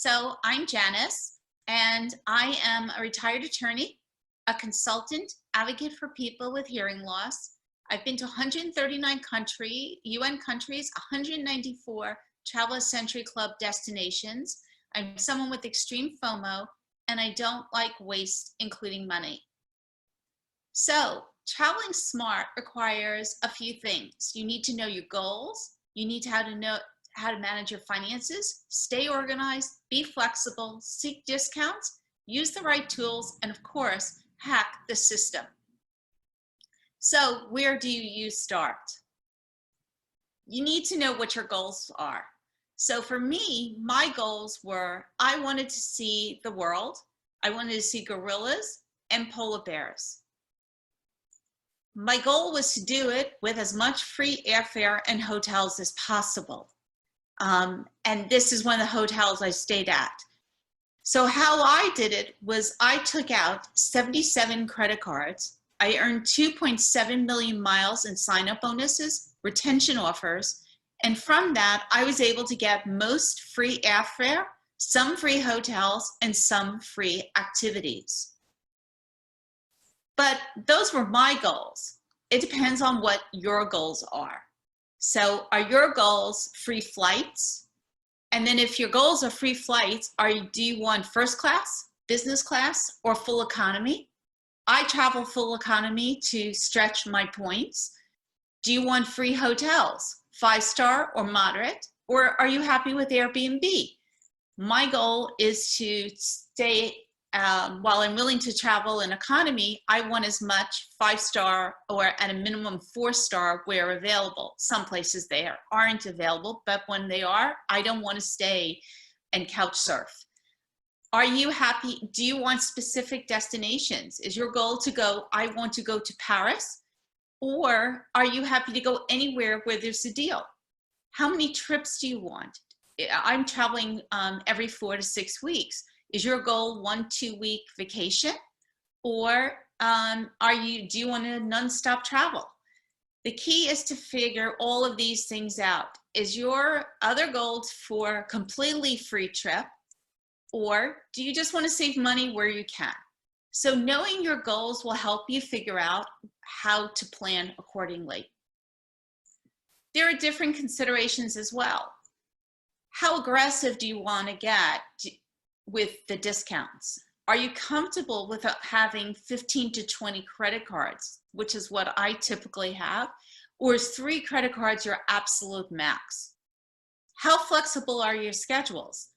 So I'm Janice, and I am a retired attorney, a consultant, advocate for people with hearing loss. I've been to 139 UN countries, 194 Travelers Century Club destinations. I'm someone with extreme FOMO, and I don't like waste, including money. So traveling smart requires a few things. You need to know your goals. You need to know how to manage your finances, stay organized, be flexible, seek discounts, use the right tools, and of course, hack the system. So where do you start? You need to know what your goals are. So for me, my goals were, I wanted to see the world. I wanted to see gorillas and polar bears. My goal was to do it with as much free airfare and hotels as possible. And this is one of the hotels I stayed at. So how I did it was I took out 77 credit cards. I earned 2.7 million miles in sign-up bonuses, retention offers, and from that, I was able to get most free airfare, some free hotels, and some free activities. But those were my goals. It depends on what your goals are. So are your goals free flights? And then if your goals are free flights, do you want first class, business class, or full economy? I travel full economy to stretch my points. Do you want free hotels, 5-star or moderate? Or are you happy with Airbnb? My goal is to stay, while I'm willing to travel in economy, I want as much 5-star or at a minimum 4-star where available. Some places they aren't available, but when they are, I don't want to stay and couch surf. Are you happy? Do you want specific destinations? Is your goal to go, I want to go to Paris? Or are you happy to go anywhere where there's a deal? How many trips do you want? I'm traveling every 4 to 6 weeks. Is your goal 1-2 week vacation? Or do you want a nonstop travel? The key is to figure all of these things out. Is your other goal for a completely free trip? Or do you just want to save money where you can? So knowing your goals will help you figure out how to plan accordingly. There are different considerations as well. How aggressive do you want to get with the discounts? Are you comfortable with having 15 to 20 credit cards, which is what I typically have? Or is 3 credit cards your absolute max? How flexible are your schedules?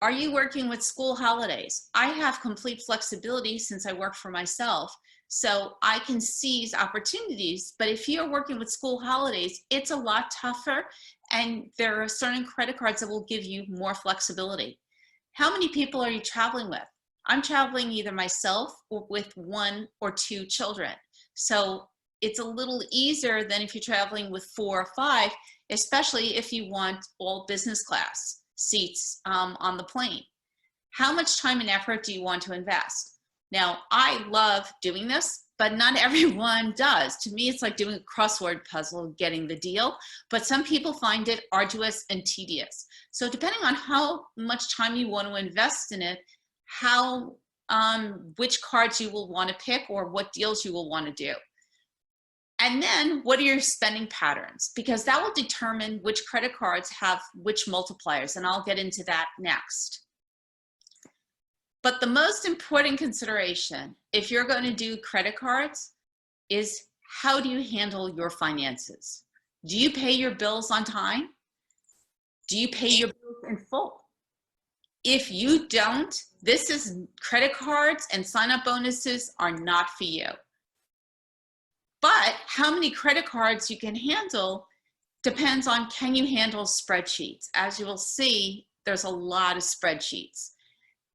Are you working with school holidays? I have complete flexibility since I work for myself, so I can seize opportunities. But if you're working with school holidays, it's a lot tougher, and there are certain credit cards that will give you more flexibility. How many people are you traveling with? I'm traveling either myself or with 1 or 2 children. So it's a little easier than if you're traveling with 4 or 5, especially if you want all business class seats on the plane. How much time and effort do you want to invest? Now, I love doing this, but not everyone does. To me, it's like doing a crossword puzzle, getting the deal, but some people find it arduous and tedious. So depending on how much time you want to invest in it, which cards you will want to pick or what deals you will want to do. And then what are your spending patterns? Because that will determine which credit cards have which multipliers, and I'll get into that next. But the most important consideration, if you're going to do credit cards, is how do you handle your finances? Do you pay your bills on time? Do you pay your bills in full? If you don't, credit cards and sign-up bonuses are not for you. But how many credit cards you can handle depends on, can you handle spreadsheets? As you will see, there's a lot of spreadsheets.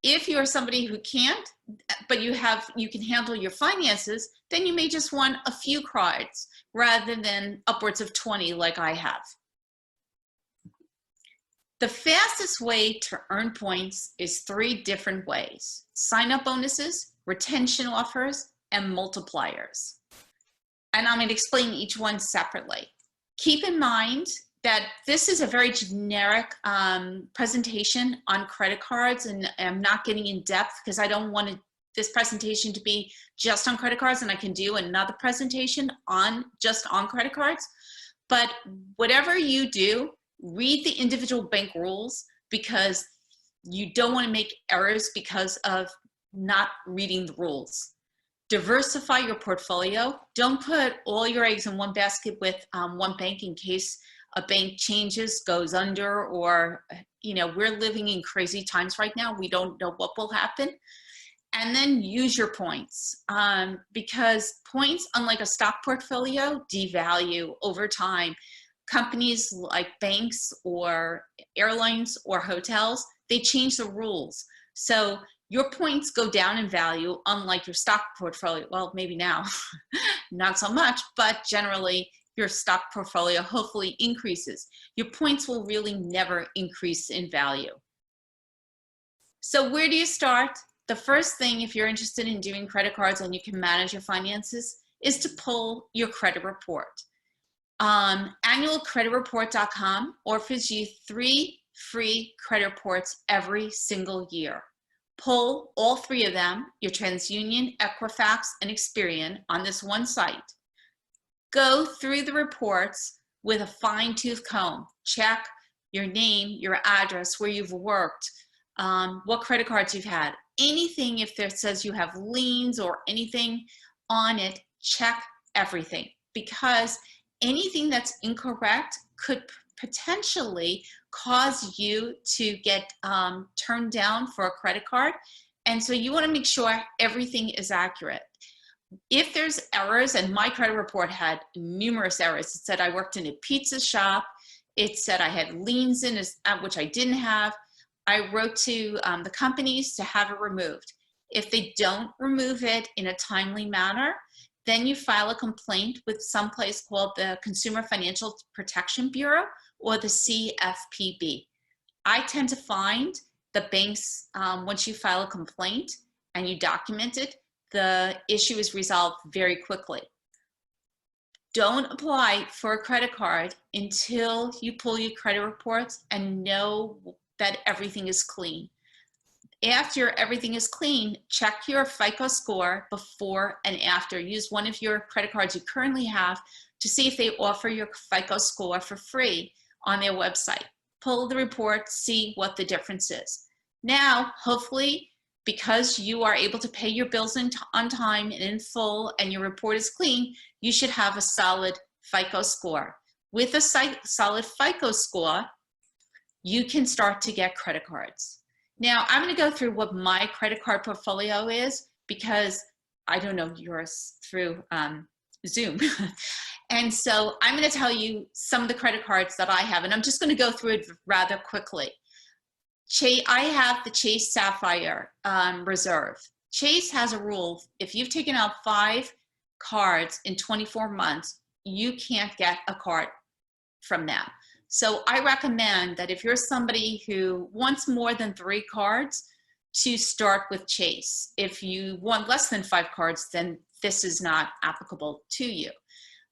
If you're somebody who can't, but you can handle your finances, then you may just want a few cards rather than upwards of 20 like I have. The fastest way to earn points is 3 different ways: sign-up bonuses, retention offers, and multipliers. And I'm going to explain each one separately. Keep in mind that this is a very generic presentation on credit cards, and I'm not getting in depth because I don't want this presentation to be just on credit cards, and I can do another presentation on just on credit cards. But whatever you do, read the individual bank rules, because you don't want to make errors because of not reading the rules. Diversify your portfolio. Don't put all your eggs in one basket with one bank in case a bank changes, goes under, or, you know, we're living in crazy times right now. We don't know what will happen. And then use your points, because points, unlike a stock portfolio, devalue over time. Companies like banks or airlines or hotels, they change the rules. So your points go down in value, unlike your stock portfolio. Well, maybe now, not so much, but generally your stock portfolio hopefully increases. Your points will really never increase in value. So where do you start? The first thing, if you're interested in doing credit cards and you can manage your finances, is to pull your credit report. Annualcreditreport.com offers you 3 free credit reports every single year. Pull all 3 of them, your TransUnion, Equifax, and Experian, on this one site. Go through the reports with a fine-tooth comb. Check your name, your address, where you've worked, what credit cards you've had. Anything, if there says you have liens or anything on it, check everything, because anything that's incorrect could potentially cause you to get turned down for a credit card. And so you want to make sure everything is accurate. If there's errors, and my credit report had numerous errors. It said I worked in a pizza shop. It said I had liens in it, which I didn't have. I wrote to the companies to have it removed. If they don't remove it in a timely manner, then you file a complaint with some place called the Consumer Financial Protection Bureau or the CFPB. I tend to find the banks, once you file a complaint and you document it, the issue is resolved very quickly. Don't apply for a credit card until you pull your credit reports and know that everything is clean. After everything is clean, check your FICO score before and after. Use one of your credit cards you currently have to see if they offer your FICO score for free on their website. Pull the report, see what the difference is. Now, hopefully, because you are able to pay your bills on time and in full, and your report is clean, you should have a solid FICO score. With a solid FICO score, you can start to get credit cards. Now, I'm going to go through what my credit card portfolio is, because I don't know yours through Zoom. And so I'm going to tell you some of the credit cards that I have, and I'm just going to go through it rather quickly. I have the Chase Sapphire Reserve. Chase has a rule: if you've taken out 5 cards in 24 months, you can't get a card from them. So I recommend that if you're somebody who wants more than 3 cards, to start with Chase. If you want less than 5 cards, then this is not applicable to you.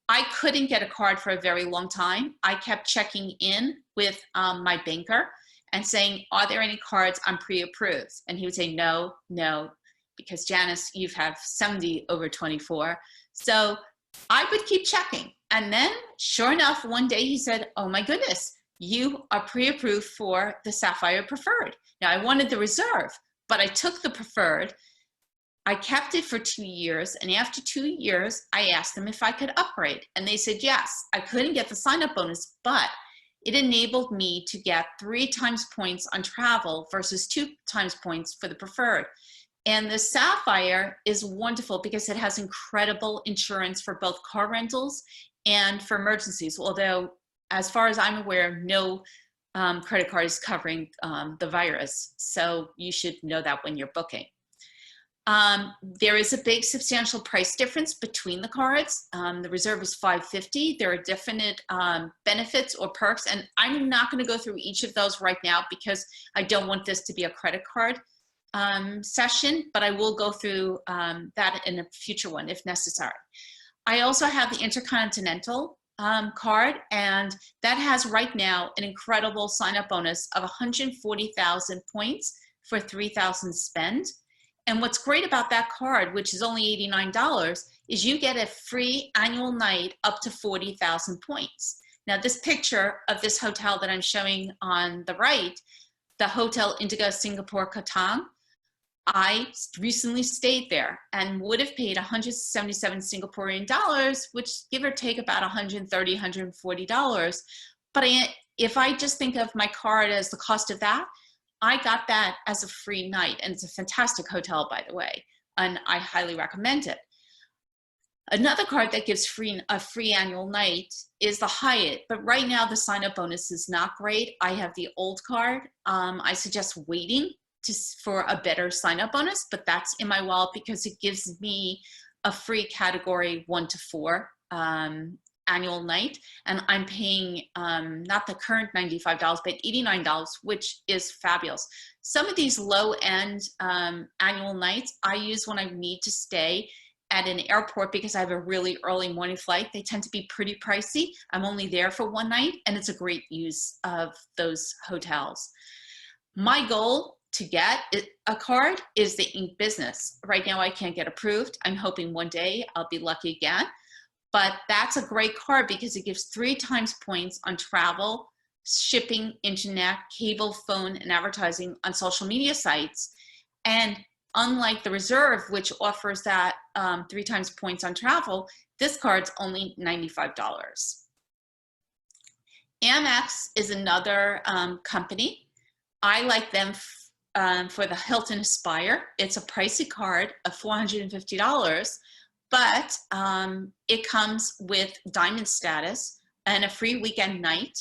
I couldn't get a card for a very long time. I kept checking in with my banker and saying, are there any cards I'm pre-approved? And he would say, no, no, because Janice, you've have 70 over 24. So I would keep checking. And then sure enough, one day he said, oh my goodness, you are pre-approved for the Sapphire Preferred. Now I wanted the Reserve, but I took the Preferred. I kept it for 2 years. And after 2 years, I asked them if I could upgrade. And they said, yes. I couldn't get the sign-up bonus, but it enabled me to get 3 times points on travel versus 2 times points for the Preferred. And the Sapphire is wonderful because it has incredible insurance for both car rentals and for emergencies. Although, as far as I'm aware, no credit card is covering the virus. So you should know that when you're booking. There is a big substantial price difference between the cards. The Reserve is $550. There are different benefits or perks, and I'm not going to go through each of those right now because I don't want this to be a credit card session, but I will go through that in a future one if necessary. I also have the Intercontinental card, and that has right now an incredible sign-up bonus of 140,000 points for 3,000 spend. And what's great about that card, which is only $89, is you get a free annual night up to 40,000 points. Now, this picture of this hotel that I'm showing on the right, the Hotel Indigo Singapore Katang, I recently stayed there and would have paid 177 Singaporean dollars, which give or take about $130, $140. But if I just think of my card as the cost of that, I got that as a free night, and it's a fantastic hotel, by the way, and I highly recommend it. Another card that gives a free annual night is the Hyatt, but right now the sign-up bonus is not great. I have the old card. I suggest waiting for a better sign-up bonus, but that's in my wallet because it gives me a free category 1 to 4 annual night, and I'm paying not the current $95, but $89, which is fabulous. Some of these low-end annual nights I use when I need to stay at an airport because I have a really early morning flight. They tend to be pretty pricey. I'm only there for one night, and it's a great use of those hotels. My goal to get a card is the Ink Business. Right now I can't get approved. I'm hoping one day I'll be lucky again. But that's a great card because it gives 3 times points on travel, shipping, internet, cable, phone, and advertising on social media sites. And unlike the Reserve, which offers that 3 times points on travel, this card's only $95. Amex is another company. I like them for the Hilton Aspire. It's a pricey card of $450, but it comes with diamond status and a free weekend night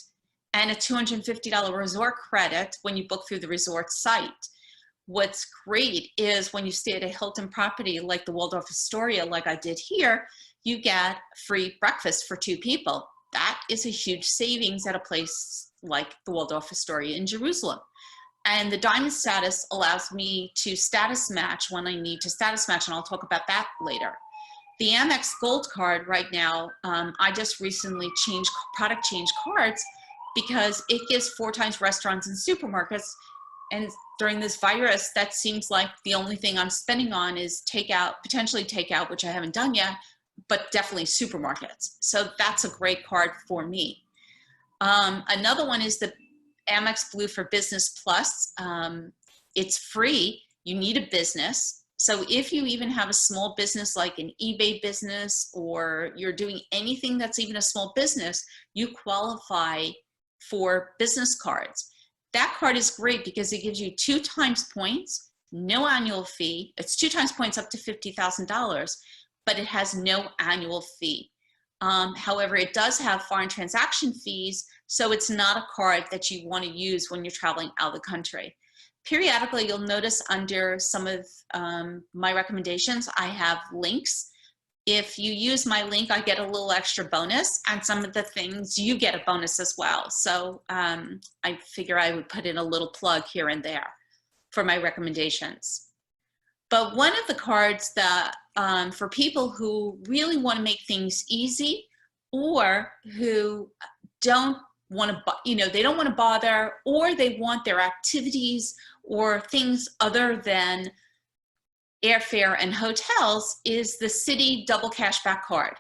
and a $250 resort credit when you book through the resort site. What's great is when you stay at a Hilton property like the Waldorf Astoria, like I did here, you get free breakfast for 2 people. That is a huge savings at a place like the Waldorf Astoria in Jerusalem. And the diamond status allows me to status match when I need to status match, and I'll talk about that later. The Amex Gold card right now, I just recently product changed cards because it gives 4 times restaurants and supermarkets. And during this virus, that seems like the only thing I'm spending on is takeout, potentially takeout, which I haven't done yet, but definitely supermarkets. So that's a great card for me. Another one is the Amex Blue for Business Plus. It's free. You need a business. So if you even have a small business like an eBay business, or you're doing anything that's even a small business, you qualify for business cards. That card is great because it gives you 2 times points, no annual fee. It's 2 times points up to $50,000, but it has no annual fee. However, it does have foreign transaction fees, so it's not a card that you want to use when you're traveling out of the country. Periodically, you'll notice under some of my recommendations, I have links. If you use my link, I get a little extra bonus, and some of the things you get a bonus as well. So I figure I would put in a little plug here and there for my recommendations. But one of the cards that for people who really want to make things easy, or who don't want to, they don't want to bother, or they want their activities or things other than airfare and hotels, is the Citi Double Cashback card.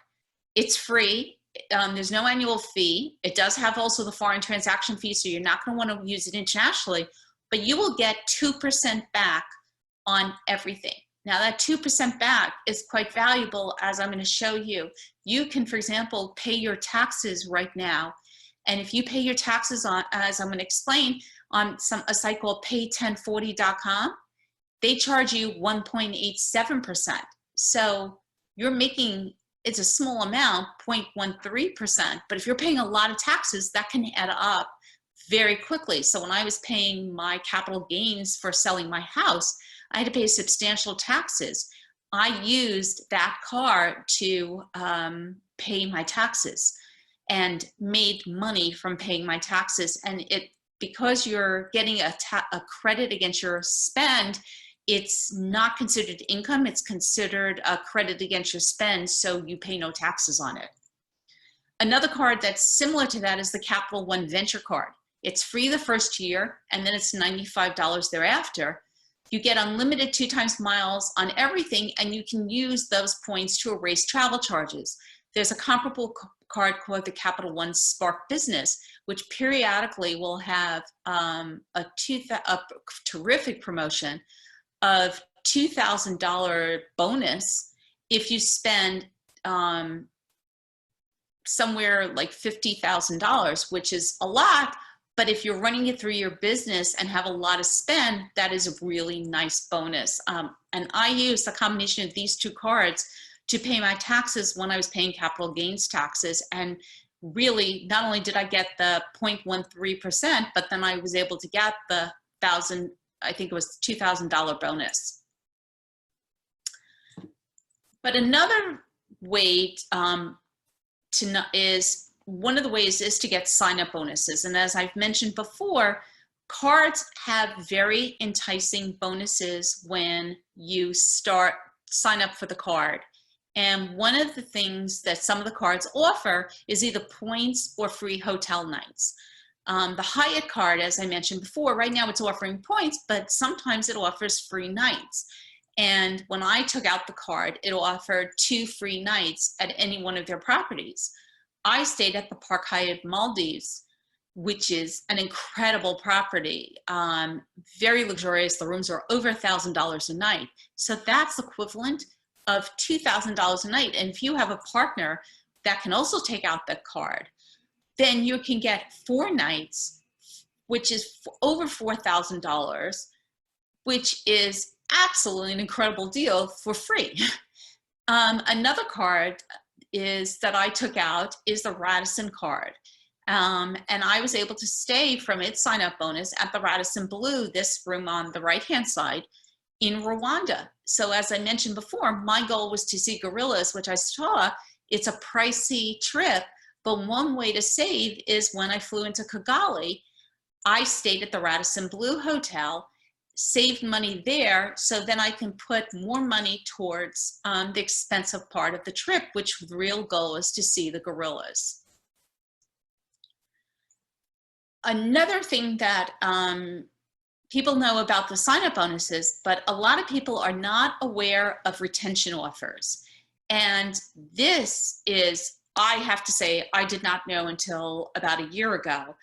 It's free. There's no annual fee. It does have also the foreign transaction fee, so you're not going to want to use it internationally, but you will get 2% back on everything. Now that 2% back is quite valuable, as I'm going to show you. You can, for example, pay your taxes right now. And if you pay your taxes on, as I'm going to explain, on a site called pay1040.com, they charge you 1.87%. So you're making, it's a small amount, 0.13%, but if you're paying a lot of taxes, that can add up very quickly. So when I was paying my capital gains for selling my house, I had to pay substantial taxes. I used that card to pay my taxes and made money from paying my taxes. And because you're getting a credit against your spend, it's not considered income, it's considered a credit against your spend, so you pay no taxes on it. Another card that's similar to that is the Capital One Venture Card. It's free the first year, and then it's $95 thereafter. You get unlimited 2 times miles on everything, and you can use those points to erase travel charges. There's a comparable card called the Capital One Spark Business, which periodically will have a terrific promotion of $2,000 bonus if you spend somewhere like $50,000, which is a lot. But if you're running it through your business and have a lot of spend, that is a really nice bonus. And I use the combination of these 2 cards to pay my taxes when I was paying capital gains taxes. And really, not only did I get the 0.13%, but then I was able to get the $2,000 bonus. But another way one of the ways is to get sign-up bonuses. And as I've mentioned before, cards have very enticing bonuses when you sign up for the card. And one of the things that some of the cards offer is either points or free hotel nights. The Hyatt card, as I mentioned before, right now it's offering points, but sometimes it offers free nights. And when I took out the card, it offered 2 free nights at any one of their properties. I stayed at the Park Hyatt Maldives, which is an incredible property, very luxurious. The rooms are over $1,000 a night. So that's equivalent of $2,000 a night. And if you have a partner that can also take out the card, then you can get 4 nights, which is over $4,000, which is absolutely an incredible deal for free. Another card that I took out is the Radisson card. And I was able to stay from its sign-up bonus at the Radisson Blue, this room on the right-hand side, in Rwanda. So as I mentioned before, my goal was to see gorillas, which I saw. It's a pricey trip, but one way to save is when I flew into Kigali, I stayed at the Radisson Blue Hotel, saved money there, so then I can put more money towards the expensive part of the trip, which the real goal is to see the gorillas. Another thing that people know about the sign-up bonuses, but a lot of people are not aware of retention offers. And this is, I have to say, I did not know until about a year ago.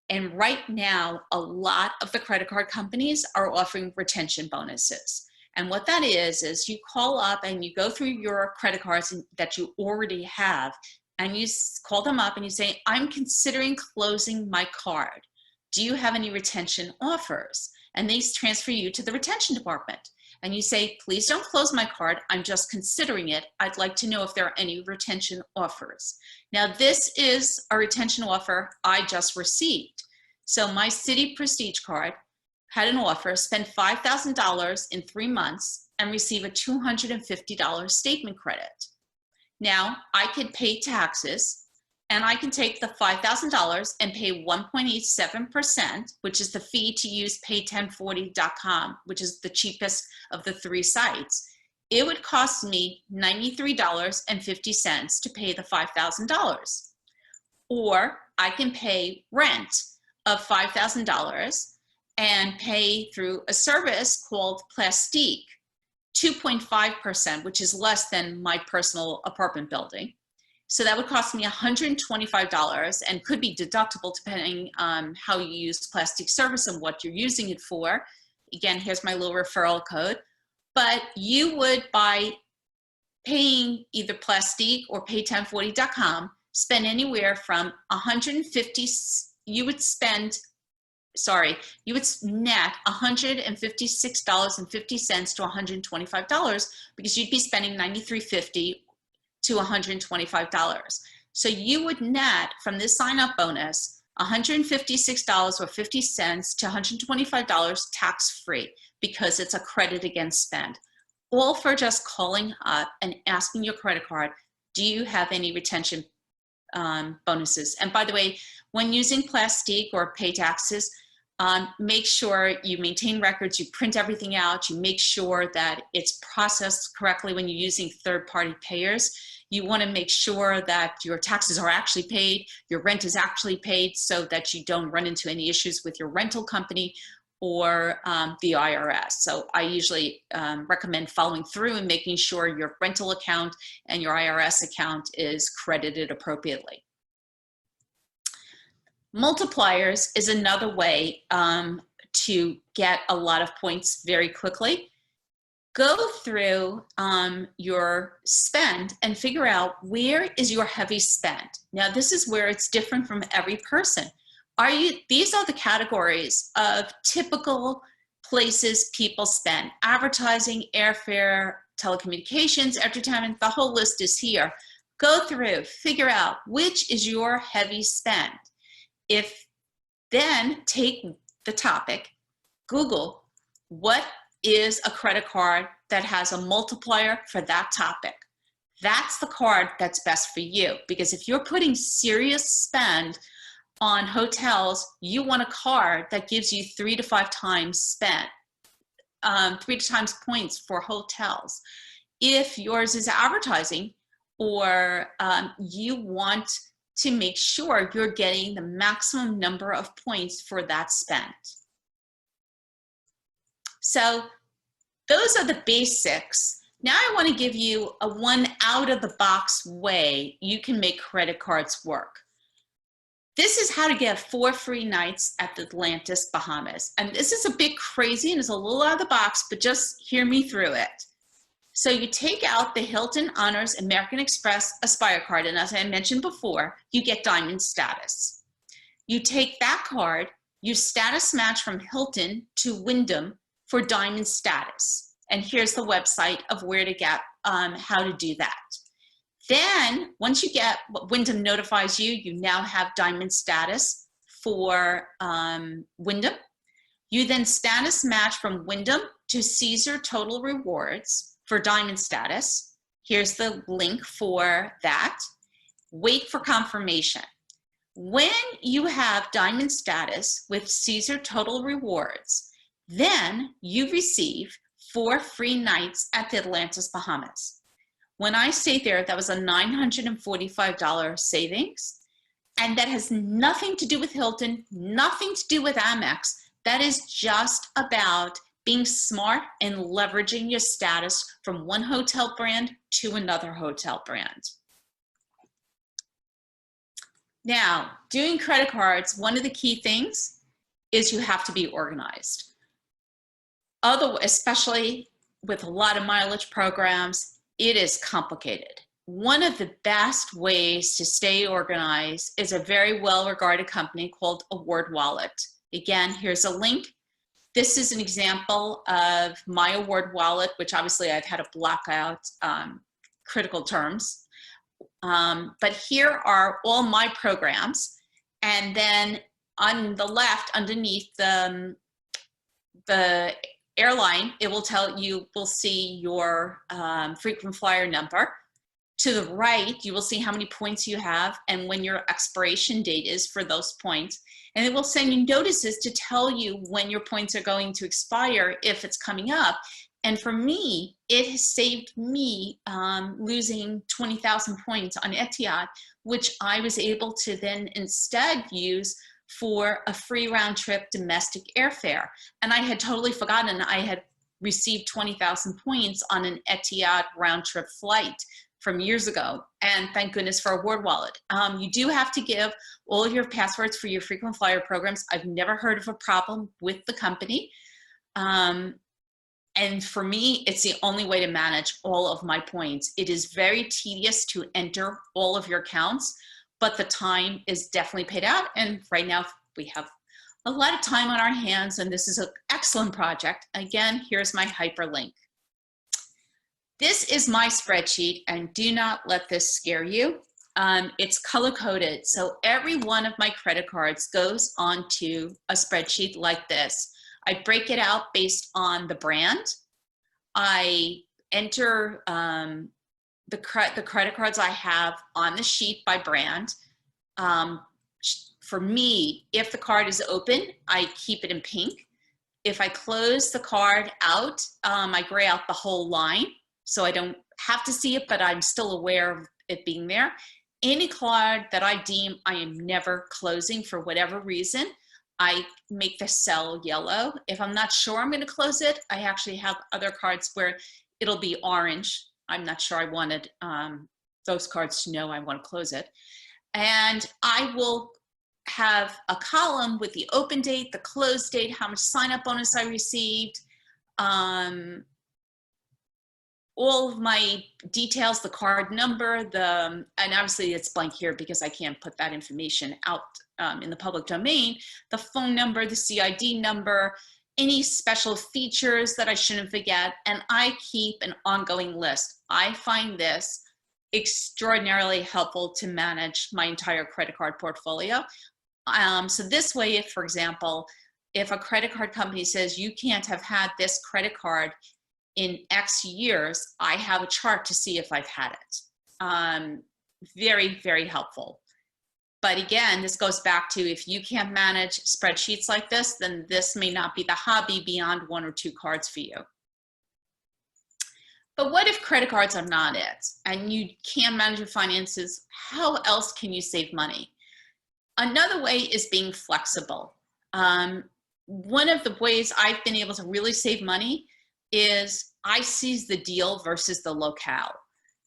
And right now, a lot of the credit card companies are offering retention bonuses. And what that is you call up and you go through your credit cards that you already have, and you call them up and you say, I'm considering closing my card. Do you have any retention offers? And they transfer you to the retention department. And you say, please don't close my card. I'm just considering it. I'd like to know if there are any retention offers. Now, this is a retention offer I just received. So my Citi Prestige card had an offer, spend $5,000 in 3 months and receive a $250 statement credit. Now, I could pay taxes, and I can take the $5,000 and pay 1.87%, which is the fee to use pay1040.com, which is the cheapest of the 3 sites. It would cost me $93.50 to pay the $5,000. Or I can pay rent of $5,000 and pay through a service called Plastique, 2.5%, which is less than my personal apartment building. So that would cost me $125 and could be deductible depending on how you use Plastique service and what you're using it for. Again, here's my little referral code. But you would, by paying either Plastique or pay1040.com, spend anywhere from you would net $156.50 to $125 because you'd be spending $93.50 to $125. So you would net from this sign-up bonus $156.50 to $125 tax-free because it's a credit against spend. All for just calling up and asking your credit card, do you have any retention bonuses? And by the way, when using Plastique or pay taxes, Make sure you maintain records, you print everything out, you make sure that it's processed correctly when you're using third-party payers. You want to make sure that your taxes are actually paid, your rent is actually paid, so that you don't run into any issues with your rental company or the IRS. So I usually recommend following through and making sure your rental account and your IRS account is credited appropriately. Multipliers is another way to get a lot of points very quickly. Go through your spend and figure out where is your heavy spend. Now, this is where it's different from every person. These are the categories of typical places people spend: advertising, airfare, telecommunications, entertainment. The whole list is here. Go through, figure out which is your heavy spend. Then take the topic, Google what is a credit card that has a multiplier for that topic. That's the card that's best for you, because if you're putting serious spend on hotels, you want a card that gives you 3 to 5 times spent, 3 times points for hotels. If yours is advertising, or you want to make sure you're getting the maximum number of points for that spend. So those are the basics. Now I want to give you a one out of the box way you can make credit cards work. This is how to get 4 free nights at the Atlantis, Bahamas. And this is a bit crazy and it's a little out of the box, but just hear me through it. So you take out the Hilton Honors American Express Aspire card, and as I mentioned before, you get diamond status. You take that card, you status match from Hilton to Wyndham for diamond status. And here's the website of where to get how to do that. Then once you get what Wyndham notifies you, you now have diamond status for Wyndham. You then status match from Wyndham to Caesar Total Rewards for diamond status. Here's the link for that. Wait for confirmation. When you have diamond status with Caesar Total Rewards, then you receive 4 free nights at the Atlantis, Bahamas. When I stayed there, that was a $945 savings, and that has nothing to do with Hilton, nothing to do with Amex. That is just about being smart and leveraging your status from one hotel brand to another hotel brand. Now, doing credit cards, one of the key things is you have to be organized. Especially with a lot of mileage programs, it is complicated. One of the best ways to stay organized is a very well-regarded company called Award Wallet. Again, here's a link. This is an example of my Award Wallet, which obviously I've had to block out critical terms. But here are all my programs. And then on the left, underneath the airline, it will tell you, will see your frequent flyer number. To the right, you will see how many points you have and when your expiration date is for those points. And it will send you notices to tell you when your points are going to expire if it's coming up. And for me, it has saved me losing 20,000 points on Etihad, which I was able to then instead use for a free round trip domestic airfare. And I had totally forgotten I had received 20,000 points on an Etihad round trip flight from years ago, and thank goodness for Award Wallet. You do have to give all of your passwords for your frequent flyer programs. I've never heard of a problem with the company. And for me, it's the only way to manage all of my points. It is very tedious to enter all of your accounts, but the time is definitely paid out. And right now we have a lot of time on our hands, and this is an excellent project. Again, here's my hyperlink. This is my spreadsheet, and do not let this scare you. It's color-coded, so every one of my credit cards goes onto a spreadsheet like this. I break it out based on the brand. I enter the credit cards I have on the sheet by brand, for me, if the card is open, I keep it in pink. If I close the card out, I gray out the whole line, so I don't have to see it, but I'm still aware of it being there. Any card that I deem I am never closing for whatever reason, I make the cell yellow. If I'm not sure I'm going to close it, I actually have other cards where it'll be orange. I'm not sure I wanted those cards to know I want to close it. And I will have a column with the open date, the close date, how much sign-up bonus I received, all of my details, the card number, and obviously it's blank here because I can't put that information out in the public domain, the phone number, the CID number, any special features that I shouldn't forget, and I keep an ongoing list. I find this extraordinarily helpful to manage my entire credit card portfolio. So this way, if, for example, if a credit card company says you can't have had this credit card in X years, I have a chart to see if I've had it. Very, very helpful. But again, this goes back to if you can't manage spreadsheets like this, then this may not be the hobby beyond 1 or 2 cards for you. But what if credit cards are not it and you can't manage your finances? How else can you save money? Another way is being flexible. One of the ways I've been able to really save money is I seize the deal versus the locale.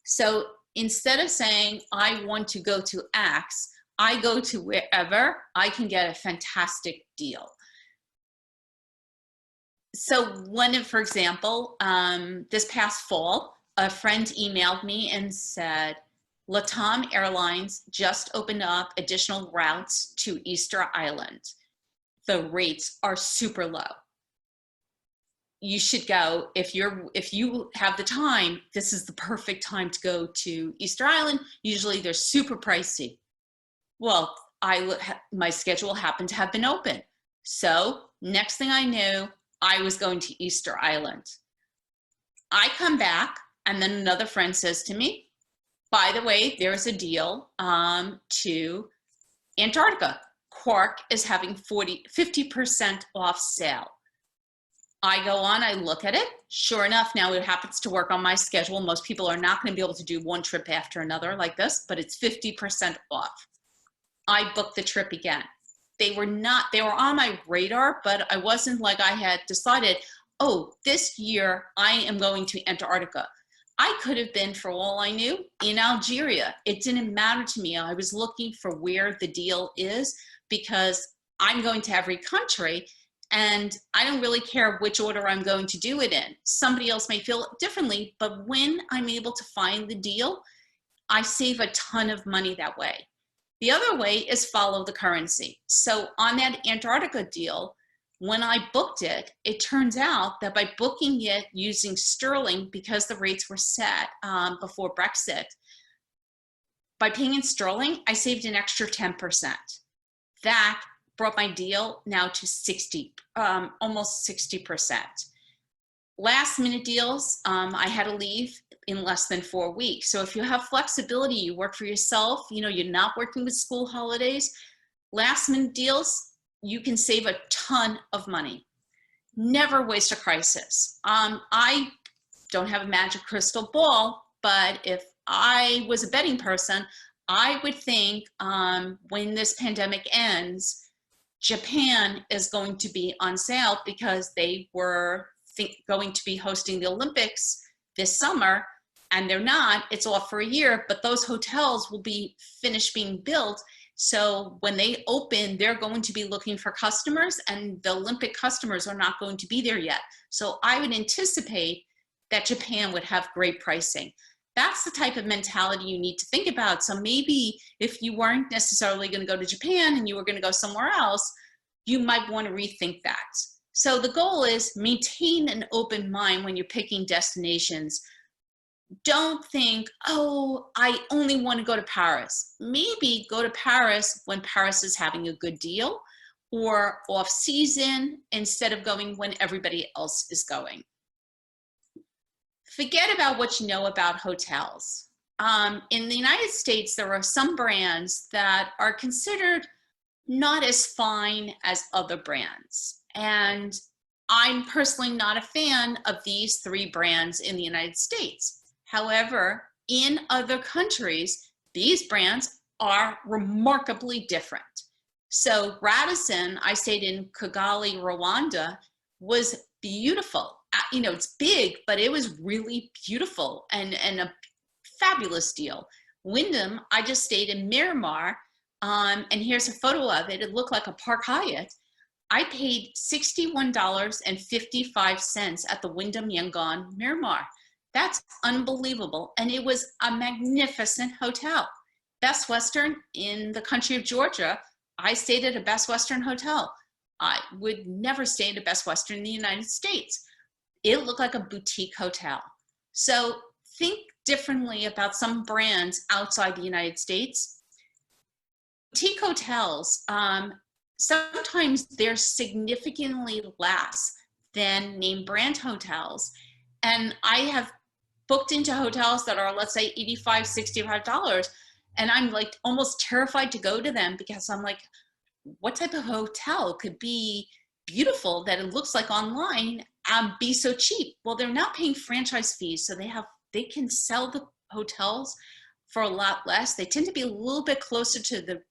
So instead of saying I want to go to X, I go to wherever I can get a fantastic deal. So for example, this past fall, a friend emailed me and said, LATAM Airlines just opened up additional routes to Easter Island. The rates are super low. You should go. If you have the time, this is the perfect time to go to Easter Island. Usually they're super pricey. Well, my schedule happened to have been open. So next thing I knew, I was going to Easter Island. I come back and then another friend says to me, by the way, there's a deal to Antarctica. Quark is having 50% off sale. I go on, I look at it. Sure enough, now it happens to work on my schedule. Most people are not going to be able to do one trip after another like this, but it's 50% off. I booked the trip again. They were on my radar, but I wasn't like I had decided, oh, this year I am going to Antarctica. I could have been, for all I knew, in Algeria. It didn't matter to me. I was looking for where the deal is because I'm going to every country and I don't really care which order I'm going to do it in. Somebody else may feel differently, but when I'm able to find the deal, I save a ton of money that way. The other way is follow the currency. So on that Antarctica deal, when I booked it, it turns out that by booking it using sterling, because the rates were set before Brexit, by paying in sterling, I saved an extra 10%. That brought my deal now to almost 60%. Last minute deals, I had to leave in less than 4 weeks. So if you have flexibility, you work for yourself, you're not working with school holidays, last minute deals, you can save a ton of money. Never waste a crisis. I don't have a magic crystal ball, but if I was a betting person, I would think when this pandemic ends, Japan is going to be on sale because they were going to be hosting the Olympics this summer, and they're not. It's off for a year, but those hotels will be finished being built. So when they open, they're going to be looking for customers, and the Olympic customers are not going to be there yet. So I would anticipate that Japan would have great pricing. That's the type of mentality you need to think about. So maybe if you weren't necessarily going to go to Japan and you were going to go somewhere else, you might want to rethink that. So the goal is maintain an open mind when you're picking destinations. Don't think, oh, I only want to go to Paris. Maybe go to Paris when Paris is having a good deal or off season instead of going when everybody else is going. Forget about what you know about hotels. In the United States, there are some brands that are considered not as fine as other brands. And I'm personally not a fan of these three brands in the United States. However, in other countries, these brands are remarkably different. So Radisson, I stayed in Kigali, Rwanda, was beautiful. You know, it's big, but it was really beautiful and a fabulous deal. Wyndham, I just stayed in Miramar, and here's a photo of it. It looked like a Park Hyatt. I paid $61.55 at the Wyndham Yangon Miramar. That's unbelievable. And it was a magnificent hotel. Best Western in the country of Georgia. I stayed at a Best Western hotel. I would never stay at a Best Western in the United States. It looked like a boutique hotel. So think differently about some brands outside the United States. Boutique hotels, sometimes they're significantly less than name brand hotels. And I have booked into hotels that are, let's say, $85, $65. And I'm like almost terrified to go to them because I'm like, what type of hotel could be beautiful that it looks like online and be so cheap? Well, they're not paying franchise fees. So they can sell the hotels for a lot less. They tend to be a little bit closer to the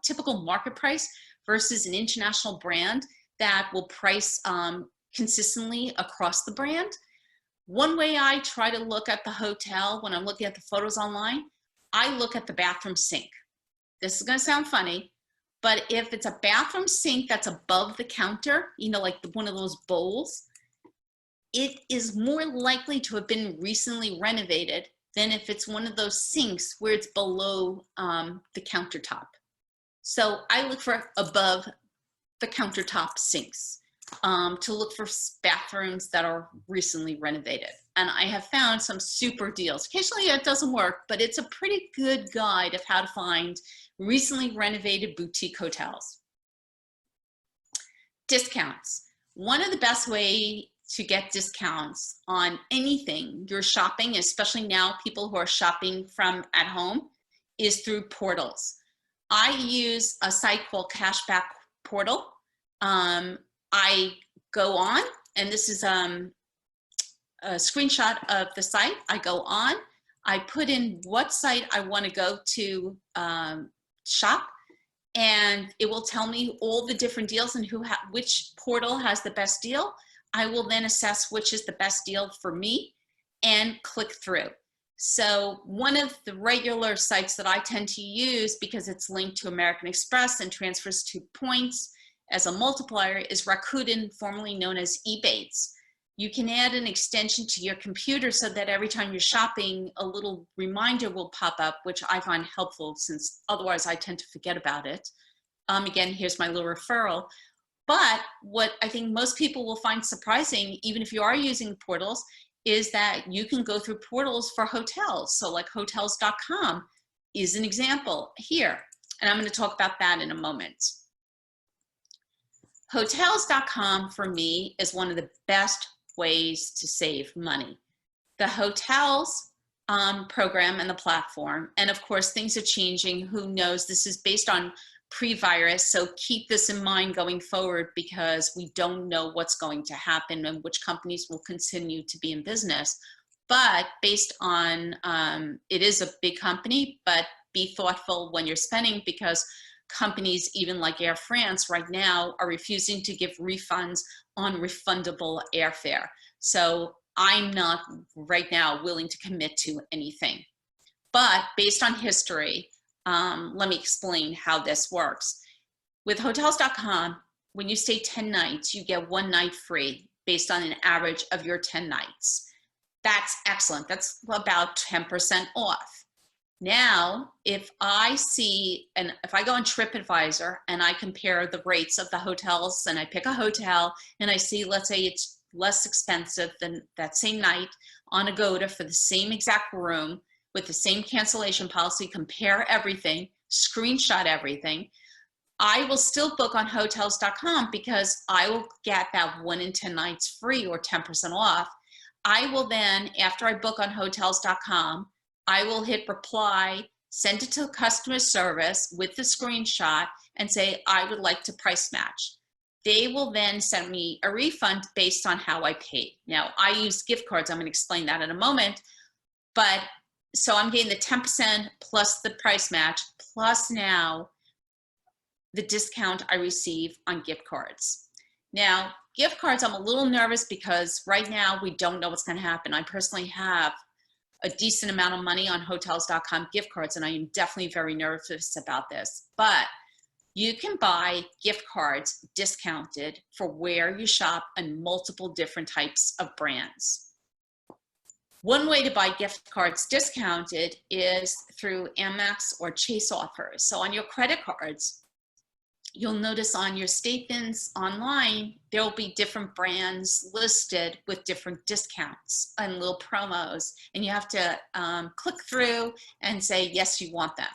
typical market price versus an international brand that will price consistently across the brand. One way I try to look at the hotel when I'm looking at the photos online, I look at the bathroom sink. This is gonna sound funny, but if it's a bathroom sink that's above the counter, you know, like one of those bowls, it is more likely to have been recently renovated than if it's one of those sinks where it's below the countertop. So I look for above the countertop sinks to look for bathrooms that are recently renovated. And I have found some super deals. Occasionally it doesn't work, but it's a pretty good guide of how to find recently renovated boutique hotels. Discounts. One of the best ways to get discounts on anything you're shopping, especially now people who are shopping from at home, is through portals. I use a site called Cashback Portal. I go on, and this is a screenshot of the site. I go on, I put in what site I want to go to shop, and it will tell me all the different deals and which portal has the best deal. I will then assess which is the best deal for me and click through. So one of the regular sites that I tend to use, because it's linked to American Express and transfers to points as a multiplier, is Rakuten, formerly known as Ebates. You can add an extension to your computer so that every time you're shopping, a little reminder will pop up, which I find helpful since otherwise I tend to forget about it. Again, here's my little referral. But what I think most people will find surprising, even if you are using portals, is that you can go through portals for hotels. So like hotels.com is an example here. And I'm going to talk about that in a moment. Hotels.com for me is one of the best ways to save money. The hotels program and the platform, and of course things are changing, who knows, this is based on pre-virus, so keep this in mind going forward because we don't know what's going to happen and which companies will continue to be in business. But based on, it is a big company, but be thoughtful when you're spending, because companies even like Air France right now are refusing to give refunds on refundable airfare. So I'm not right now willing to commit to anything. But based on history, let me explain how this works. With hotels.com, when you stay 10 nights, you get 1 night free based on an average of your 10 nights. That's excellent. That's about 10% off. Now, if I go on TripAdvisor and I compare the rates of the hotels and I pick a hotel and I see, let's say it's less expensive than that same night on Agoda for the same exact room with the same cancellation policy, compare everything, screenshot everything, I will still book on hotels.com because I will get that 1 in 10 nights free or 10% off. I will then, after I book on hotels.com, I will hit reply send it to customer service with the screenshot and say, I would like to price match. They will then send me a refund based on how I paid. Now, I use gift cards. I'm going to explain that in a moment. But so I'm getting the 10% plus the price match, plus now the discount I receive on gift cards. Now, gift cards, I'm a little nervous because right now we don't know what's going to happen. I personally have a decent amount of money on hotels.com gift cards, and I am definitely very nervous about this. But you can buy gift cards discounted for where you shop on multiple different types of brands. One way to buy gift cards discounted is through Amex or Chase offers. So on your credit cards, you'll notice on your statements online, there will be different brands listed with different discounts and little promos. And you have to click through and say, yes, you want them.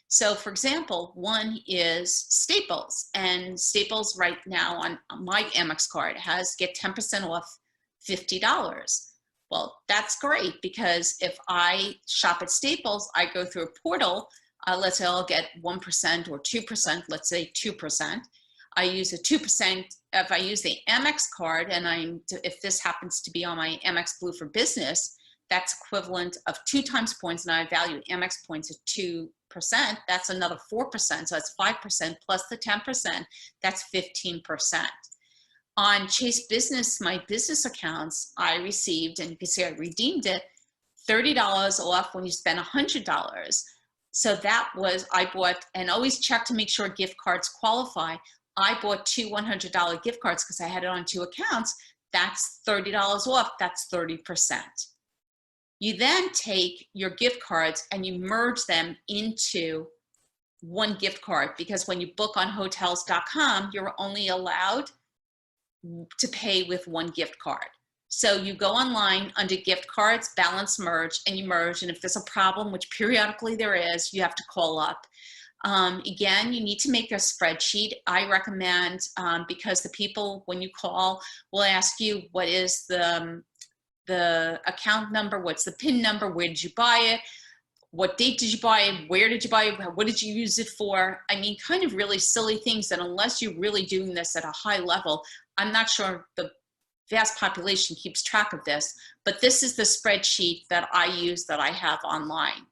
So for example, one is Staples, and Staples right now on my Amex card has get 10% off $50. Well, that's great because if I shop at Staples, I go through a portal, let's say I'll get 1% or 2%, let's say 2%. I use a 2%, if I use the Amex card and if this happens to be on my Amex Blue for Business, that's equivalent of 2 times points, and I value Amex points at 2%, that's another 4%, so that's 5% plus the 10%, that's 15%. On Chase Business, my business accounts, I received, and you can see I redeemed it, $30 off when you spend $100. So that was, I bought, and always check to make sure gift cards qualify. I bought 2 $100 gift cards because I had it on 2 accounts. That's $30 off, that's 30%. You then take your gift cards and you merge them into one gift card, because when you book on hotels.com, you're only allowed to pay with 1 gift card. So you go online under gift cards, balance merge, and you merge. And if there's a problem, which periodically there is, you have to call up. Again, you need to make a spreadsheet. I recommend, because the people, when you call, will ask you what is the account number, what's the PIN number, where did you buy it, what date did you buy it, where did you buy it, what did you use it for? I mean, kind of really silly things that unless you're really doing this at a high level, I'm not sure the vast population keeps track of this, but this is the spreadsheet that I use that I have online.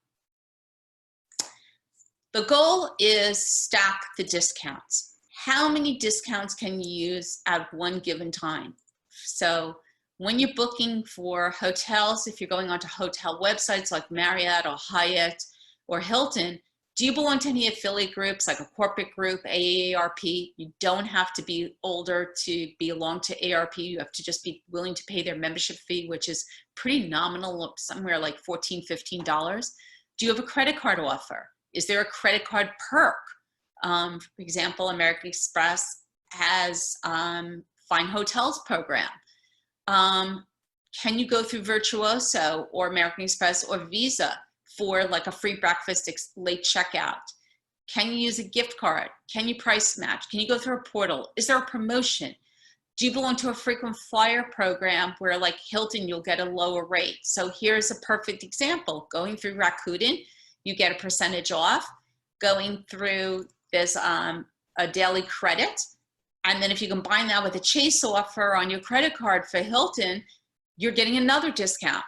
The goal is stack the discounts. How many discounts can you use at one given time? So when you're booking for hotels, if you're going onto hotel websites like Marriott or Hyatt or Hilton, do you belong to any affiliate groups like a corporate group, AARP? You don't have to be older to belong to AARP. You have to just be willing to pay their membership fee, which is pretty nominal, somewhere like $14, $15. Do you have a credit card offer? Is there a credit card perk? For example, American Express has Fine Hotels program. Can you go through Virtuoso or American Express or Visa for like a free breakfast late checkout? Can you use a gift card? Can you price match? Can you go through a portal? Is there a promotion? Do you belong to a frequent flyer program where like Hilton, you'll get a lower rate? So here's a perfect example. Going through Rakuten, you get a percentage off. Going through this a daily credit. And then if you combine that with a Chase offer on your credit card for Hilton, you're getting another discount.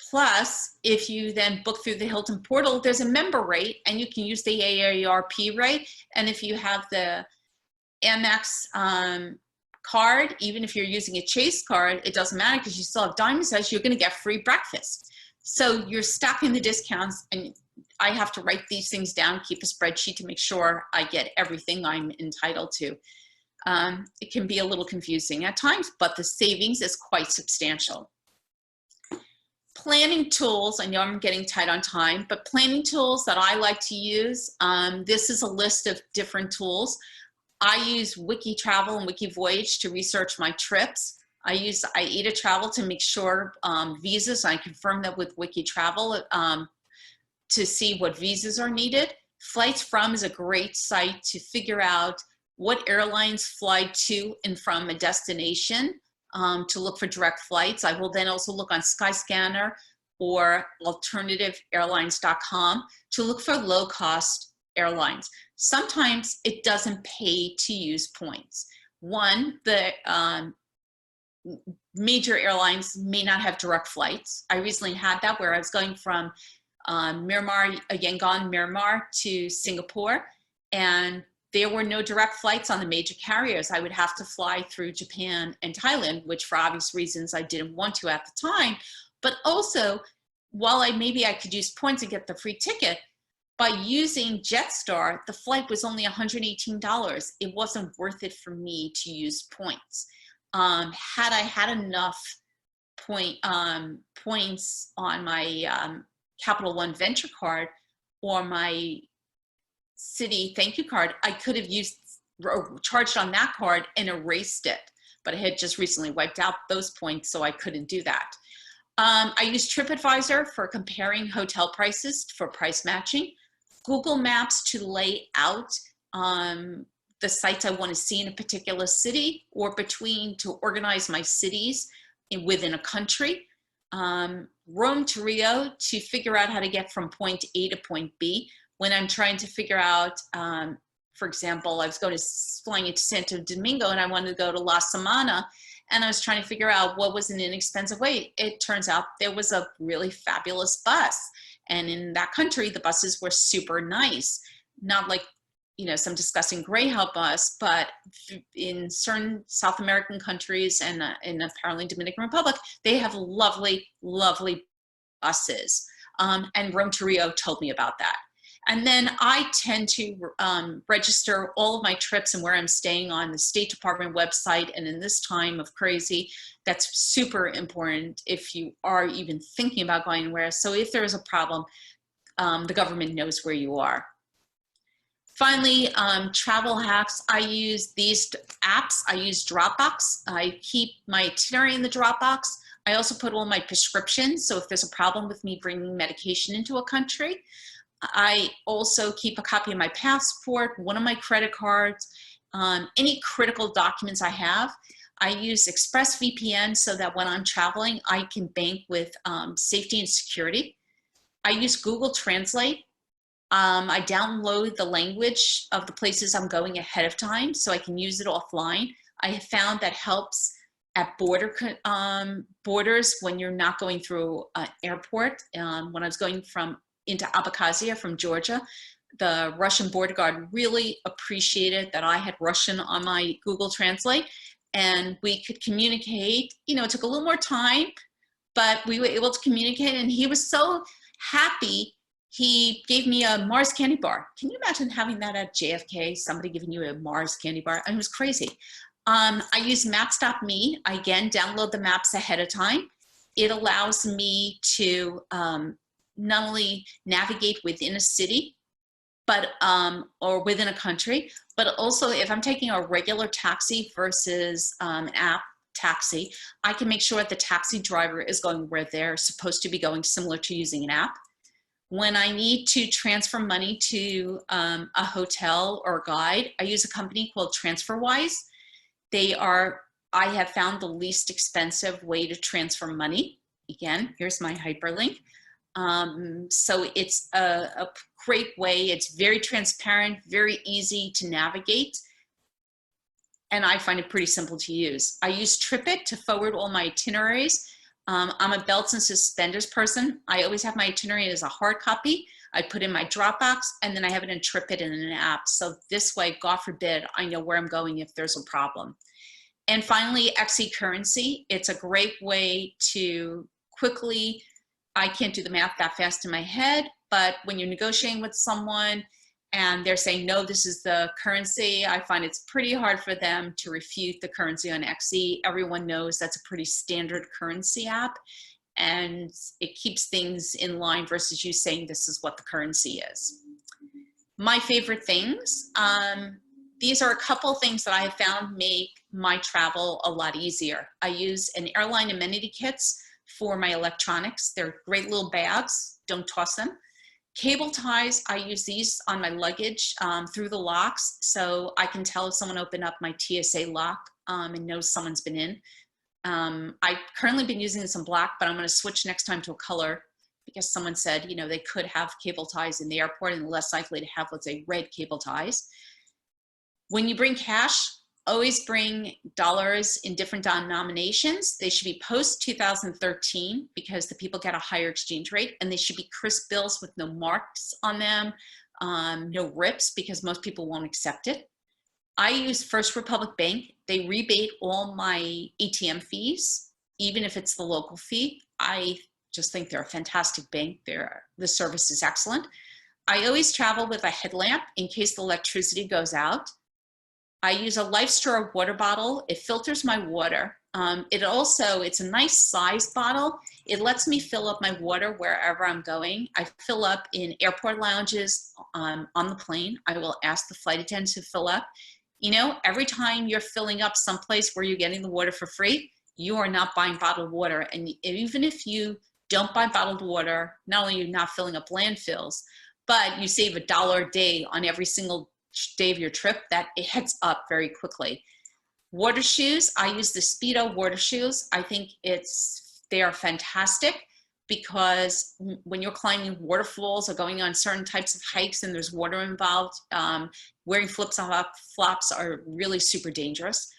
Plus, if you then book through the Hilton portal, there's a member rate and you can use the AARP rate. And if you have the Amex card, even if you're using a Chase card, it doesn't matter because you still have Diamond Status, you're gonna get free breakfast. So you're stacking the discounts, and I have to write these things down, keep a spreadsheet to make sure I get everything I'm entitled to. It can be a little confusing at times, but the savings is quite substantial. Planning tools, I know I'm getting tight on time, but planning tools that I like to use, this is a list of different tools. I use Wiki Travel and Wiki Voyage to research my trips. I use AIDA Travel to make sure visas, I confirm that with Wiki Travel to see what visas are needed. Flights From is a great site to figure out what airlines fly to and from a destination to look for direct flights. I will then also look on Skyscanner or alternativeairlines.com to look for low-cost airlines. Sometimes it doesn't pay to use points. One, the major airlines may not have direct flights. I recently had that where I was going from Yangon, Myanmar to Singapore, and there were no direct flights on the major carriers. I would have to fly through Japan and Thailand, which for obvious reasons I didn't want to at the time. But also, while maybe I could use points and get the free ticket, by using Jetstar, the flight was only $118. It wasn't worth it for me to use points. Had I had enough points on my Capital One Venture card or my Citi Thank You card, I could have used or charged on that card and erased it. But I had just recently wiped out those points, so I couldn't do that. I use TripAdvisor for comparing hotel prices for price matching. Google Maps to lay out the sites I want to see in a particular city, or to organize my cities within a country. Rome to Rio to figure out how to get from point A to point B. When I'm trying to figure out, for example, I was flying into Santo Domingo and I wanted to go to La Samana, and I was trying to figure out what was an inexpensive way. It turns out there was a really fabulous bus. And in that country, the buses were super nice. Not like, some disgusting Greyhound bus, but in certain South American countries and in apparently Dominican Republic, they have lovely, lovely buses. And Rome to Rio told me about that. And then I tend to register all of my trips and where I'm staying on the State Department website. And in this time of crazy, that's super important if you are even thinking about going anywhere. So if there is a problem, the government knows where you are. Finally, travel hacks. I use these apps. I use Dropbox. I keep my itinerary in the Dropbox. I also put all my prescriptions. So if there's a problem with me bringing medication into a country, I also keep a copy of my passport, one of my credit cards, any critical documents I have. I use ExpressVPN so that when I'm traveling, I can bank with safety and security. I use Google Translate. I download the language of the places I'm going ahead of time so I can use it offline. I have found that helps at borders when you're not going through an airport. When I was going into Abkhazia from Georgia, the Russian border guard really appreciated that I had Russian on my Google Translate, and we could communicate. It took a little more time, but we were able to communicate, and he was so happy. He gave me a Mars candy bar. Can you imagine having that at JFK, somebody giving you a Mars candy bar? And it was crazy. I use Maps.me. I, again, download the maps ahead of time. It allows me to not only navigate within a city, but or within a country, but also if I'm taking a regular taxi versus an app taxi, I can make sure the taxi driver is going where they're supposed to be going, similar to using an app. When I need to transfer money to a hotel or a guide, I use a company called TransferWise. I have found the least expensive way to transfer money. Again, here's my hyperlink. So it's a great way. It's very transparent, very easy to navigate. And I find it pretty simple to use. I use TripIt to forward all my itineraries. I'm a belts and suspenders person. I always have my itinerary as a hard copy. I put in my Dropbox, and then I have it in TripIt in an app. So this way, God forbid, I know where I'm going if there's a problem. And finally, XE currency. It's a great way to quickly, I can't do the math that fast in my head, but when you're negotiating with someone and they're saying, no, this is the currency, I find it's pretty hard for them to refute the currency on XE. Everyone knows that's a pretty standard currency app, and it keeps things in line versus you saying this is what the currency is. My favorite things, these are a couple things that I have found make my travel a lot easier. I use an airline amenity kits for my electronics. They're great little bags, don't toss them. Cable ties, I use these on my luggage through the locks, so I can tell if someone opened up my TSA lock and knows someone's been in. I've currently been using this in black, but I'm going to switch next time to a color because someone said, you know, they could have cable ties in the airport and less likely to have, let's say, red cable ties. When you bring cash, always bring dollars in different denominations. They should be post 2013 because the people get a higher exchange rate, and they should be crisp bills with no marks on them, no rips, because most people won't accept it. I use First Republic Bank. They rebate all my ATM fees, even if it's the local fee. I just think they're a fantastic bank. The service is excellent. I always travel with a headlamp in case the electricity goes out. I use a Life Straw water bottle. It filters my water. It's a nice size bottle. It lets me fill up my water wherever I'm going. I fill up in airport lounges on the plane. I will ask the flight attendants to fill up. You know, every time you're filling up someplace where you're getting the water for free, you are not buying bottled water. And even if you don't buy bottled water, not only are you not filling up landfills, but you save $1 a day on every single day of your trip. That it adds up very quickly. Water shoes, I use the Speedo water shoes. I think they are fantastic because when you're climbing waterfalls or going on certain types of hikes and there's water involved, wearing flops are really super dangerous.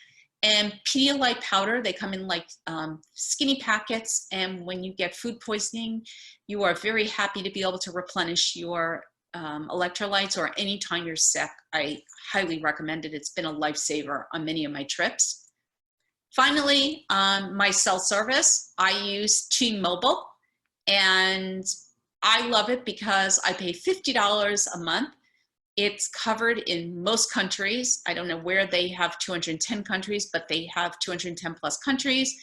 And Pedialyte powder, they come in like skinny packets, and when you get food poisoning, you are very happy to be able to replenish your electrolytes, or anytime you're sick. I highly recommend it. It's been a lifesaver on many of my trips. Finally, my cell service, I use T-Mobile, and I love it because I pay $50 a month. It's covered in most countries. I don't know where they have 210 countries, but they have 210 plus countries,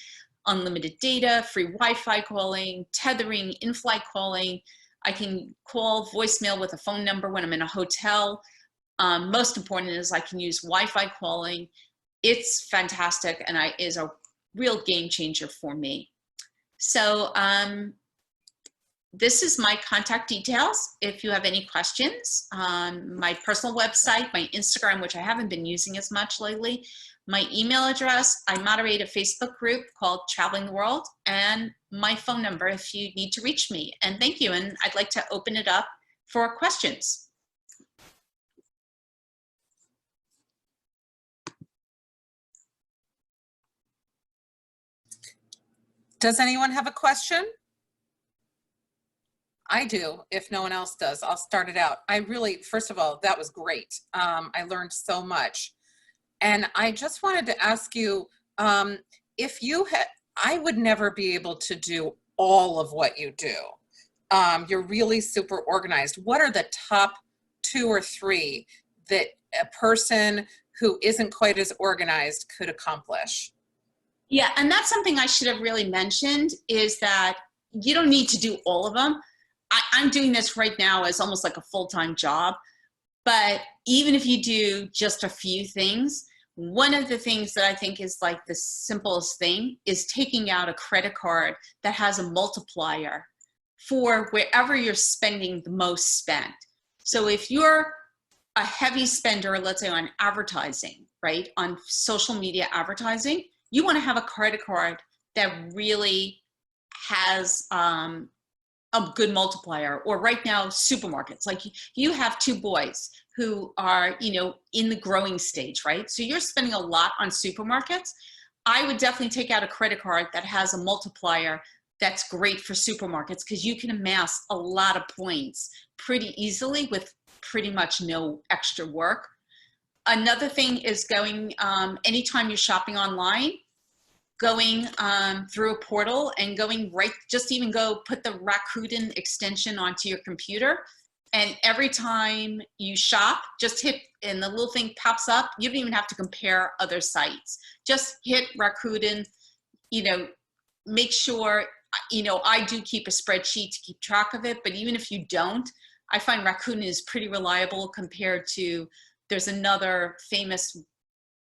unlimited data, free Wi-Fi calling, tethering, in-flight calling. I can call voicemail with a phone number when I'm in a hotel. Most important is I can use Wi-Fi calling. It's fantastic, and is a real game changer for me. So this is my contact details. If you have any questions, my personal website, my Instagram, which I haven't been using as much lately, my email address, I moderate a Facebook group called Traveling the World, and my phone number if you need to reach me. And thank you. And I'd like to open it up for questions. Does anyone have a question? I do, if no one else does. I'll start it out. First of all, that was great. I learned so much. And I just wanted to ask you, if you had, I would never be able to do all of what you do. You're really super organized. What are the top 2 or 3 that a person who isn't quite as organized could accomplish? Yeah, and that's something I should have really mentioned, is that you don't need to do all of them. I'm doing this right now as almost like a full-time job, but even if you do just a few things, one of the things that I think is like the simplest thing is taking out a credit card that has a multiplier for wherever you're spending the most spent. So if you're a heavy spender, let's say on advertising, right, on social media advertising, you want to have a credit card that really has a good multiplier. Or right now, supermarkets, like you have 2 boys who are, you know, in the growing stage, right? So you're spending a lot on supermarkets. I would definitely take out a credit card that has a multiplier that's great for supermarkets, because you can amass a lot of points pretty easily with pretty much no extra work. Another thing is going, anytime you're shopping online, going through a portal and going right, just even go put the Rakuten extension onto your computer. And every time you shop, just hit, and the little thing pops up. You don't even have to compare other sites. Just hit Rakuten, you know, make sure, you know, I do keep a spreadsheet to keep track of it, but even if you don't, I find Rakuten is pretty reliable compared to, there's another famous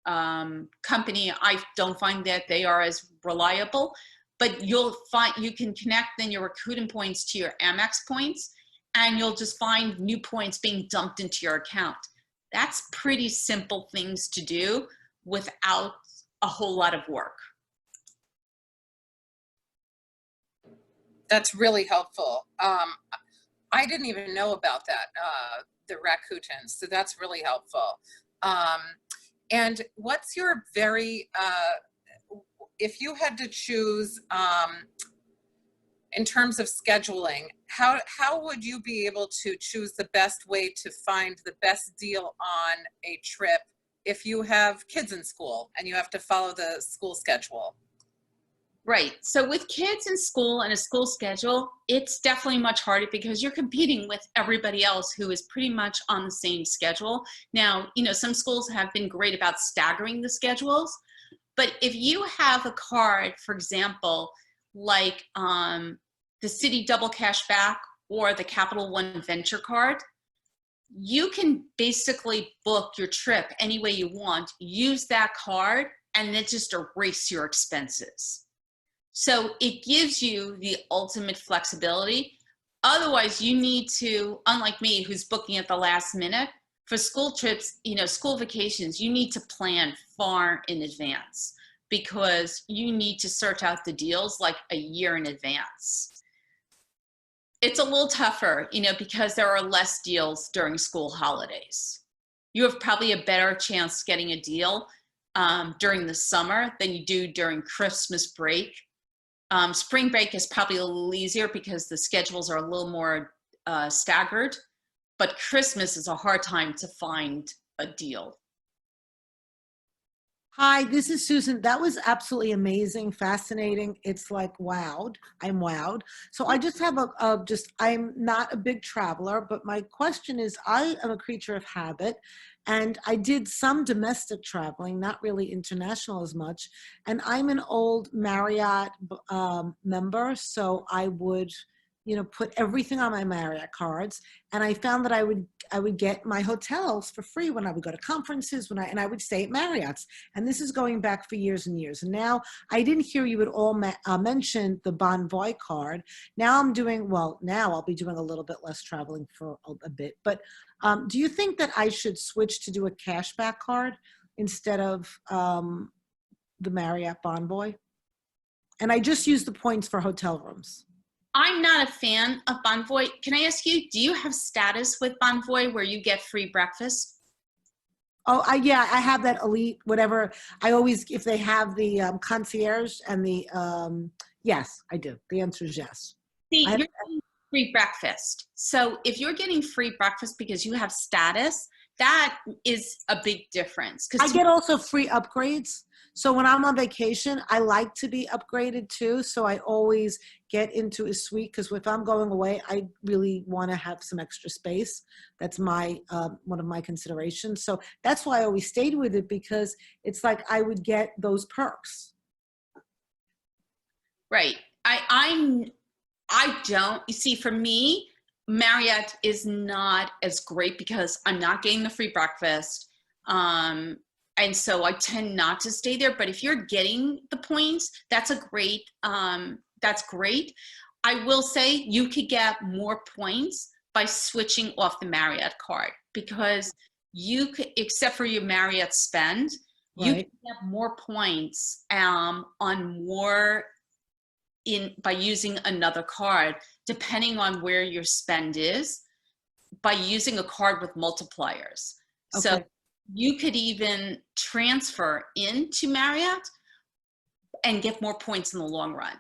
company. I don't find that they are as reliable, but you'll find you can connect then your Rakuten points to your Amex points, and you'll just find new points being dumped into your account. That's pretty simple things to do without a whole lot of work. That's really helpful. I didn't even know about that, the Rakutens, so that's really helpful. Um, and what's your if you had to choose, in terms of scheduling, how would you be able to choose the best way to find the best deal on a trip if you have kids in school and you have to follow the school schedule? Right. So with kids in school and a school schedule, it's definitely much harder because you're competing with everybody else who is pretty much on the same schedule. Now, some schools have been great about staggering the schedules, but if you have a card, for example, like the City Double Cash Back or the Capital One Venture Card, you can basically book your trip any way you want, use that card, and then just erase your expenses. So it gives you the ultimate flexibility. Otherwise, you need to, unlike me, who's booking at the last minute, for school trips, school vacations, you need to plan far in advance because you need to search out the deals like a year in advance. It's a little tougher, because there are less deals during school holidays. You have probably a better chance getting a deal during the summer than you do during Christmas break. Spring break is probably a little easier because the schedules are a little more staggered, but Christmas is a hard time to find a deal. Hi, this is Susan. That was absolutely amazing, fascinating. It's like wowed. I'm wowed. So I just have I'm not a big traveler, but my question is, I am a creature of habit, and I did some domestic traveling, not really international as much. And I'm an old Marriott member, so I would, put everything on my Marriott cards. And I found that I would get my hotels for free when I would go to conferences, and I would stay at Marriott's. And this is going back for years and years. And now I didn't hear you at all mention the Bonvoy card. Now now I'll be doing a little bit less traveling for a bit. But do you think that I should switch to do a cashback card instead of the Marriott Bonvoy? And I just use the points for hotel rooms. I'm not a fan of Bonvoy. Can I ask you, do you have status with Bonvoy where you get free breakfast? Oh, yeah, I have that elite, whatever. I always, if they have the concierge and the, yes, I do. The answer is yes. See, you're getting free breakfast. So if you're getting free breakfast because you have status, that is a big difference. I get also free upgrades. So when I'm on vacation, I like to be upgraded too. So I always get into a suite because if I'm going away, I really want to have some extra space. That's my one of my considerations. So that's why I always stayed with it, because it's like I would get those perks. Right. I don't. You see, for me, Marriott is not as great because I'm not getting the free breakfast. And so I tend not to stay there. But if you're getting the points, that's great. That's great. I will say you could get more points by switching off the Marriott card, because you could, except for your Marriott spend, you can get more points on more by using another card, depending on where your spend is, by using a card with multipliers. Okay. So you could even transfer into Marriott and get more points in the long run.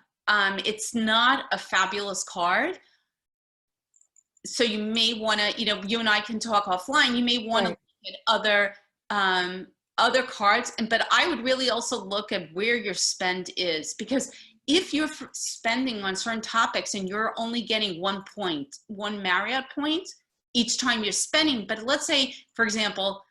It's not a fabulous card. So you may want to, you and I can talk offline. You may want to look at other cards, but I would really also look at where your spend is, because if you're spending on certain topics and you're only getting 1 point, 1 Marriott point each time you're spending, but let's say, for example,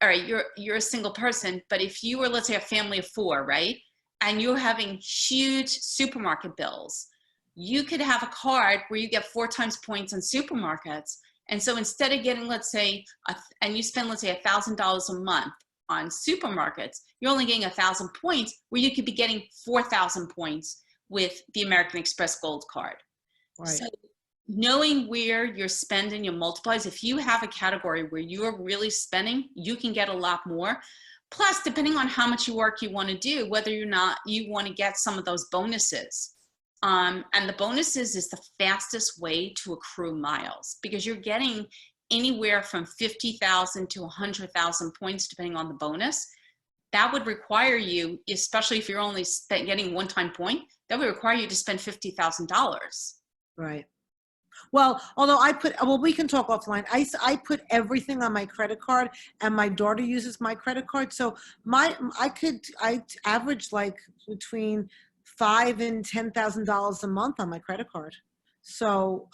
all right, you're a single person, but if you were, let's say, a family of 4, right? And you're having huge supermarket bills, you could have a card where you get 4 times points on supermarkets. And so instead of getting, let's say, and you spend, let's say, $1,000 a month on supermarkets, you're only getting 1,000 points, where you could be getting 4,000 points with the American Express Gold card. Right. So knowing where you're spending your multiplies, if you have a category where you're really spending, you can get a lot more. Plus, depending on how much work you want to do, whether or not you want to get some of those bonuses. And the bonuses is the fastest way to accrue miles because you're getting anywhere from 50,000 to 100,000 points, depending on the bonus. That would require you, especially if you're only getting one-time point, that would require you to spend $50,000. Right. Well, although well, we can talk offline. I put everything on my credit card, and my daughter uses my credit card. So I average like between $5,000 and $10,000 a month on my credit card. So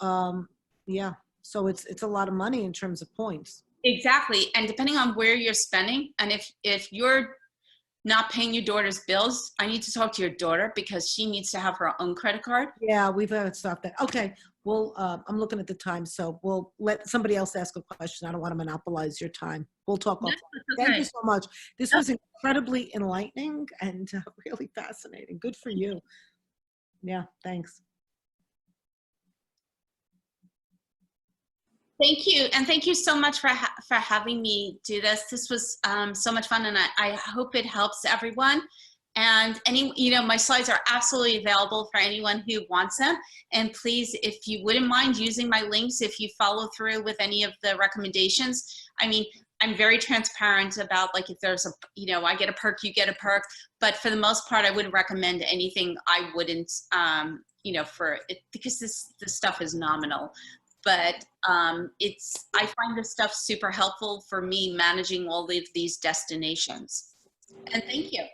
yeah, so it's a lot of money in terms of points. Exactly, and depending on where you're spending, and if you're not paying your daughter's bills, I need to talk to your daughter because she needs to have her own credit card. Yeah, we've stopped that. Okay. Well, I'm looking at the time, so we'll let somebody else ask a question. I don't want to monopolize your time. We'll talk No, offline. it's Thank okay. you so much. This was incredibly enlightening and really fascinating. Good for you. Yeah, thanks. Thank you, and thank you so much for having me do this. This was so much fun, and I hope it helps everyone. And my slides are absolutely available for anyone who wants them. And please, if you wouldn't mind using my links, if you follow through with any of the recommendations. I mean, I'm very transparent about like if there's I get a perk, you get a perk. But for the most part, I wouldn't recommend anything. I wouldn't, for it because this stuff is nominal. But I find this stuff super helpful for me managing all of these destinations. And thank you.